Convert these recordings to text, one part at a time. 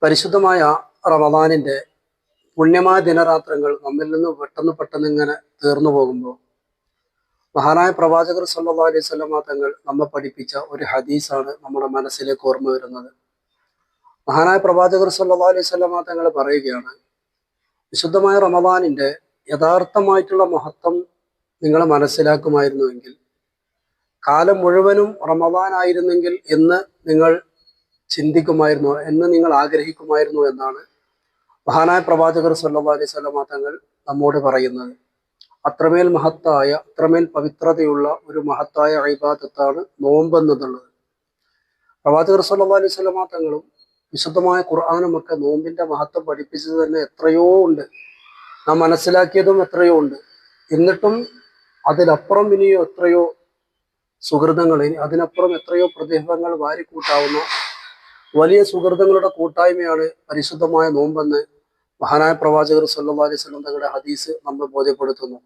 പരിശുദ്ധമായ റമദാനിന്റെ പുണ്യമായ ദിനരാത്രങ്ങൾ നമ്മിൽ നിന്ന് പെട്ടെന്ന് ഇങ്ങനെ തീർന്നു പോകുമ്പോൾ മഹാനായ പ്രവാചകർ സല്ലല്ലാഹു അലൈഹി വസല്ലമ തങ്ങൾ നമ്മെ പഠിപ്പിച്ച ഒരു ഹദീസാണ് നമ്മുടെ മനസ്സിലേക്ക് ഓർമ്മ വരുന്നത്. മഹാനായ പ്രവാചകർ സല്ലല്ലാഹു അലൈഹി വസല്ലമ തങ്ങൾ പറയുകയാണ്, വിശുദ്ധമായ റമദാനിന്റെ യഥാർത്ഥമായിട്ടുള്ള മഹത്വം നിങ്ങൾ മനസ്സിലാക്കുമായിരുന്നുവെങ്കിൽ, കാലം മുഴുവനും റമദാൻ ആയിരുന്നെങ്കിൽ എന്ന് നിങ്ങൾ ചിന്തിക്കുമായിരുന്നു, എന്ന് നിങ്ങൾ ആഗ്രഹിക്കുമായിരുന്നു എന്നാണ് മഹാനായ പ്രവാചകർ സല്ലല്ലാഹു അലൈഹി വസല്ലമ തങ്ങൾ നമ്മോട് പറയുന്നത്. അത്രമേൽ മഹത്തായ, അത്രമേൽ പവിത്രതയുള്ള ഒരു മഹത്തായ ഇബാദത്താണ് നോമ്പ് എന്നുള്ളത്. പ്രവാചകർ സല്ലല്ലാഹു അലൈഹി വസല്ലമ തങ്ങളും വിശുദ്ധമായ ഖുർആനും ഒക്കെ നോമ്പിന്റെ മഹത്വം പഠിപ്പിച്ചത് തന്നെ എത്രയോ ഉണ്ട്, നാം മനസ്സിലാക്കിയതും എത്രയോ ഉണ്ട്. എന്നിട്ടും അതിലപ്പുറം ഇനിയോ എത്രയോ സുഹൃതങ്ങൾ, അതിനപ്പുറം എത്രയോ പ്രതിഫലങ്ങൾ വാരിക്കൂട്ടാവുന്ന വലിയ സുഹൃതങ്ങളുടെ കൂട്ടായ്മയാണ് പരിശുദ്ധമായ നോമ്പെന്ന് മഹാനായ പ്രവാചകർ സല്ലല്ലാഹു അലൈഹി വസല്ലം തങ്ങളുടെ ഹദീസ് നമ്മൾ ബോധ്യപ്പെടുത്തുന്നു.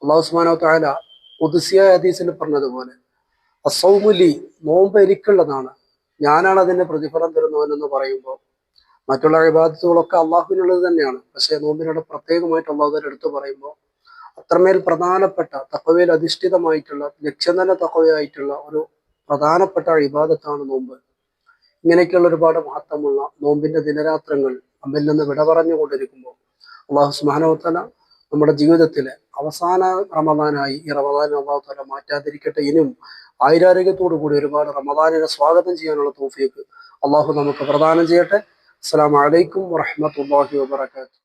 അല്ലാഹു സുബ്ഹാനഹു വ തആല ഖുദ്സിയായ ഹദീസിൽ പറഞ്ഞതുപോലെ, അസ്സൗമുലി, നോമ്പ് എനിക്കുള്ളതാണ്, ഞാനാണ് അതിന്റെ പ്രതിഫലം തരുന്നവനെന്ന് പറയുമ്പോൾ, മറ്റുള്ള ഇബാദത്തുകളൊക്കെ അള്ളാഹുവിനുള്ളത് തന്നെയാണ്. പക്ഷേ നോമ്പിനോട് പ്രത്യേകമായിട്ട് അള്ളാഹു തന്നെ എടുത്തു പറയുമ്പോൾ അത്രമേൽ പ്രധാനപ്പെട്ട, തഖ്വയിൽ അധിഷ്ഠിതമായിട്ടുള്ള, ലക്ഷ്യം തന്നെ തഖ്വയായിട്ടുള്ള ഒരു പ്രധാനപ്പെട്ട ഇബാദത്താണ് നോമ്പ്. ഇങ്ങനെയൊക്കെയുള്ള ഒരുപാട് മഹത്വമുള്ള നോമ്പിന്റെ ദിനരാത്രങ്ങൾ നമ്മിൽ നിന്ന് വിട പറഞ്ഞുകൊണ്ടിരിക്കുമ്പോൾ അള്ളാഹു സുബ്ഹാനഹു വ തആല നമ്മുടെ ജീവിതത്തിലെ അവസാന റമദാനായി ഈ റമദാൻ അള്ളാഹു തആല മാറ്റാതിരിക്കട്ടെ. ഇനിയും ആയുരാരോഗ്യത്തോടു കൂടി ഒരുപാട് റമദാനിനെ സ്വാഗതം ചെയ്യാനുള്ള തൗഫീഖ് അള്ളാഹു നമുക്ക് പ്രദാനം ചെയ്യട്ടെ. അസ്സലാമു അലൈക്കും വറഹ്മത്തുള്ളാഹി വബറകാതുഹു.